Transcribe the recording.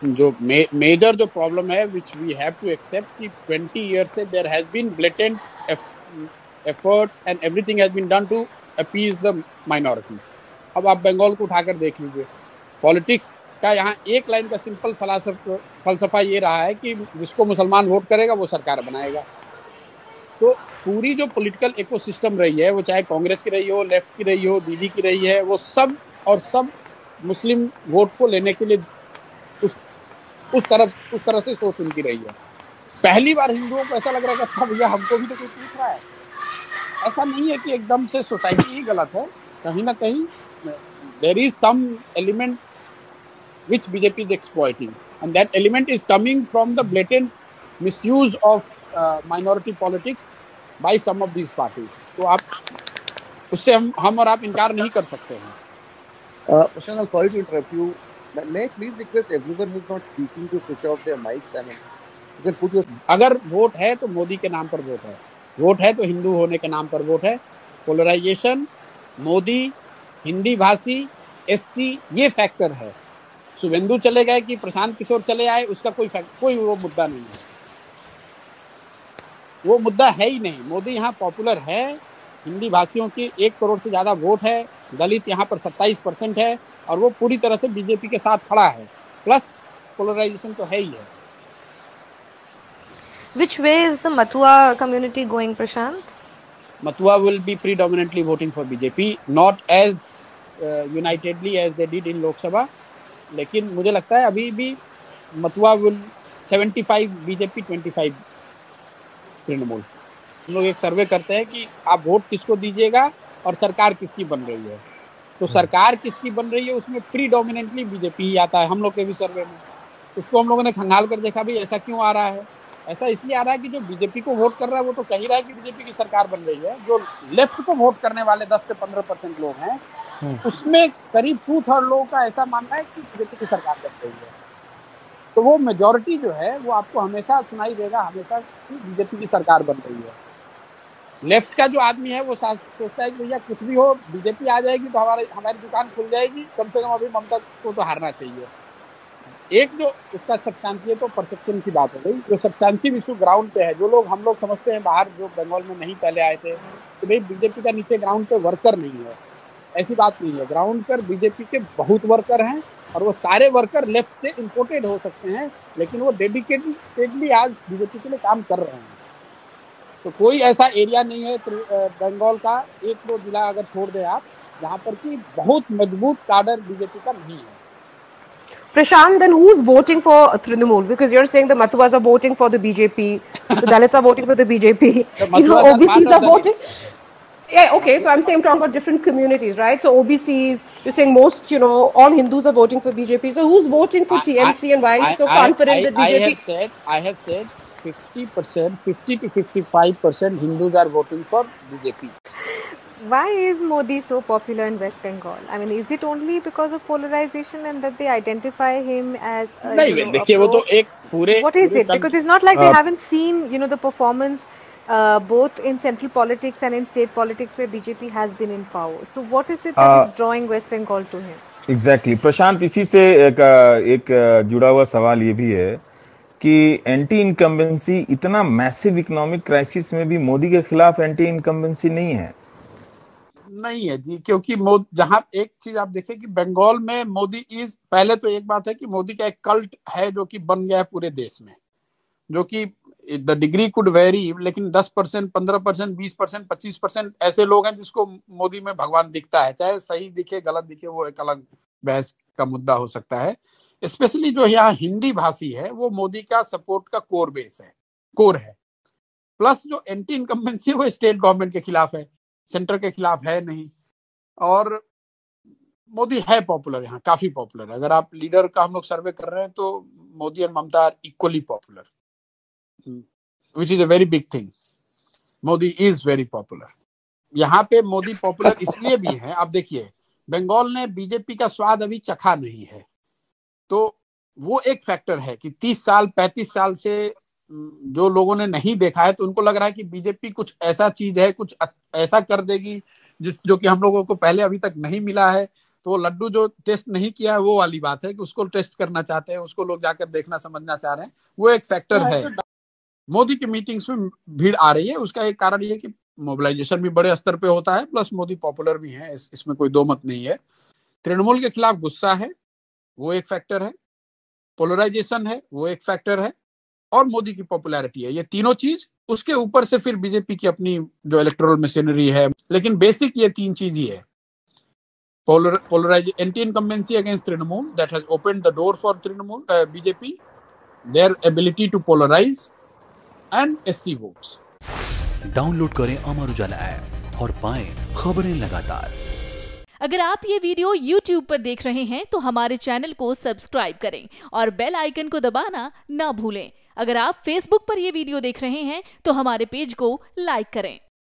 जो मेजर जो प्रॉब्लम है which we have to accept कि 20 ईयर से there has been blatant effort and everything has been done to appease the minority. अब आप बंगाल को उठाकर देख लीजिए, पॉलिटिक्स का यहाँ एक लाइन का सिंपल फलसफा ये रहा है कि जिसको मुसलमान वोट करेगा वो सरकार बनाएगा। तो पूरी जो पॉलिटिकल इकोसिस्टम रही है, वो चाहे कांग्रेस की रही हो, लेफ्ट की रही हो, दीदी की रही है, वो सब और सब मुस्लिम वोट को लेने के लिए उस तरह से सोच उनकी रही है। पहली बार हिंदुओं को ऐसा लग रहा है कि अच्छा भैया हमको भी तो कोई पूछ रहा है। ऐसा नहीं है कि एकदम से सोसाइटी ही गलत है, कहीं ना कहीं there is some element which BJP is exploiting, and that element is coming from the blatant misuse of minority politics by some of these parties. तो आप उससे हम और आप इनकार नहीं कर सकते हैं। Prashant, I'm sorry to interrupt you. May I please request everyone who's not speaking to switch off their mics? I mean, you can put your... अगर वोट है तो मोदी के नाम पर वोट है, वोट है तो हिंदू होने के नाम पर वोट है। पोलराइजेशन, मोदी, हिंदी भाषी, एससी, ये फैक्टर है। शुभेंदु चले गए कि प्रशांत किशोर चले आए, उसका कोई वो मुद्दा नहीं है, वो मुद्दा है ही नहीं। मोदी यहाँ पॉपुलर है, हिंदी भाषियों की 1 करोड़ से ज्यादा वोट है, दलित यहाँ पर 27% है, और वो पूरी तरह से बीजेपी के साथ खड़ा है। प्लस पोलराइजेशन तो है ही है। Which way is the Matua community going, Prashant? Matua will be predominantly voting for BJP, not as unitedly as they did in Lok Sabha, लेकिन मुझे लगता है अभी भी मथुआ विल 75 बीजेपी 25 तृणमूल। हम लोग एक सर्वे करते हैं कि आप वोट किसको दीजिएगा और सरकार किसकी बन रही है, तो सरकार किसकी बन रही है उसमें प्रीडोमिनेंटली बीजेपी ही आता है हम लोग के भी सर्वे में। उसको हम लोगों ने खंगाल कर देखा भी ऐसा क्यों आ रहा है। ऐसा इसलिए आ रहा है कि जो बीजेपी को वोट कर रहा है वो तो कह ही रहा है कि बीजेपी की सरकार बन रही है। जो लेफ्ट को वोट करने वाले 10 से 15% लोग हैं, उसमें करीब 2/3 लोगों का ऐसा मानना है कि बीजेपी की सरकार बन रही है। तो वो मेजॉरिटी जो है वो आपको हमेशा सुनाई देगा, हमेशा कि बीजेपी की सरकार बन रही है। लेफ्ट का जो आदमी है वो सोचता है कि भैया कुछ भी हो, बीजेपी आ जाएगी तो हमारी दुकान खुल जाएगी, कम से कम अभी ममता को तो हारना चाहिए। एक जो उसका सब्सटेंशियल तो परसेप्शन की बात हो गई, जो सब्सटेंशियल इशू ग्राउंड पे है, जो लोग हम लोग समझते हैं बाहर जो बंगाल में नहीं पहले आए थे कि भाई बीजेपी का नीचे ग्राउंड पे वर्कर नहीं है, ऐसी बात नहीं है। ग्राउंड पर बीजेपी के बहुत वर्कर हैं और वो सारे वर्कर लेफ्ट से इंपोर्टेड हो सकते हैं, लेकिन वो डेडिकेटेडली आज बीजेपी के लिए काम कर रहे हैं। तो कोई ऐसा एरिया नहीं है बंगाल का, 1-2 जिला अगर छोड़ दें आप, जहाँ पर कि बहुत मजबूत काडर बीजेपी का नहीं है। Prashant, then who's voting for Trinamool? Because you're saying the Mathuas are voting for the BJP, the Dalits are voting for the BJP, OBCs are voting. Yeah, okay. So I'm saying I'm talking about different communities, right? So OBCs, you're saying most, all Hindus are voting for BJP. So who's voting for TMC and why are you so confident that BJP? I have said 50%, 50 to 55% Hindus are voting for BJP. Why is Modi so popular in West Bengal? I mean, is it only because of polarization and that they identify him as नहीं, देखिए वो तो एक पूरे what is it? Because it's not like they haven't seen, the performance both in central politics and in state politics where BJP has been in power. So what is it that is drawing West Bengal to him? Exactly. प्रशांत, इसी से एक जुड़ा हुआ सवाल ये भी है कि एंटी इनकम्बेंसी, इतना मैसिव इकोनॉमिक क्राइसिस में भी मोदी के खिलाफ एंटी इनकम्बेंसी नहीं है जी, क्योंकि जहां एक चीज आप देखें कि बंगाल में मोदी पहले तो एक बात है कि मोदी का एक कल्ट है जो कि बन गया है पूरे देश में, जो कि द डिग्री कुड वेरी, लेकिन 10%, 15%, 20%, 25% ऐसे लोग हैं जिसको मोदी में भगवान दिखता है। चाहे सही दिखे गलत दिखे वो एक अलग बहस का मुद्दा हो सकता है। स्पेशली जो यहाँ हिंदी भाषी है वो मोदी का सपोर्ट का कोर है। प्लस जो एंटी इनकम्बेंसी है वो स्टेट गवर्नमेंट के खिलाफ है, सेंटर के खिलाफ है नहीं। और मोदी है पॉपुलर, यहाँ काफी पॉपुलर है। अगर आप लीडर का हम लोग सर्वे कर रहे हैं तो Modi and Mamata are equally popular, which is a very big thing. Modi is very popular. यहाँ पे मोदी पॉपुलर इसलिए भी है, आप देखिए बंगाल ने बीजेपी का स्वाद अभी चखा नहीं है, तो वो एक फैक्टर है कि 30 साल 35 साल से जो लोगों ने नहीं देखा है, तो उनको लग रहा है कि बीजेपी कुछ ऐसा चीज है, कुछ ऐसा कर देगी जो कि हम लोगों को पहले अभी तक नहीं मिला है। तो वो लड्डू जो टेस्ट नहीं किया है वो वाली बात है कि उसको टेस्ट करना चाहते हैं, उसको लोग जाकर देखना समझना चाह रहे हैं, वो एक फैक्टर है। मोदी की मीटिंग्स में भीड़ आ रही है, उसका एक कारण ये कि मोबिलाइजेशन भी बड़े स्तर पे होता है, प्लस मोदी पॉपुलर भी है, इसमें कोई दो मत नहीं है। तृणमूल के खिलाफ गुस्सा है, वो एक फैक्टर है, पोलराइजेशन है, वो एक फैक्टर है, और मोदी की पॉपुलैरिटी है। ये तीनों चीज, उसके ऊपर से फिर बीजेपी की अपनी जो इलेक्टोरल मशीनरी है, लेकिन बेसिक ये तीन चीज ही है। anti-incumbency against Trinamool that has opened the door for Trinamool BJP, their ability to polarize and SC votes. Download करें अमर उजाला ऐप और पाएं खबरें लगातार। अगर आप ये वीडियो YouTube पर देख रहे हैं तो हमारे चैनल को सब्सक्राइब करें और बेल आइकन को दबाना ना भूलें। अगर आप Facebook पर ये वीडियो देख रहे हैं तो हमारे पेज को लाइक करें।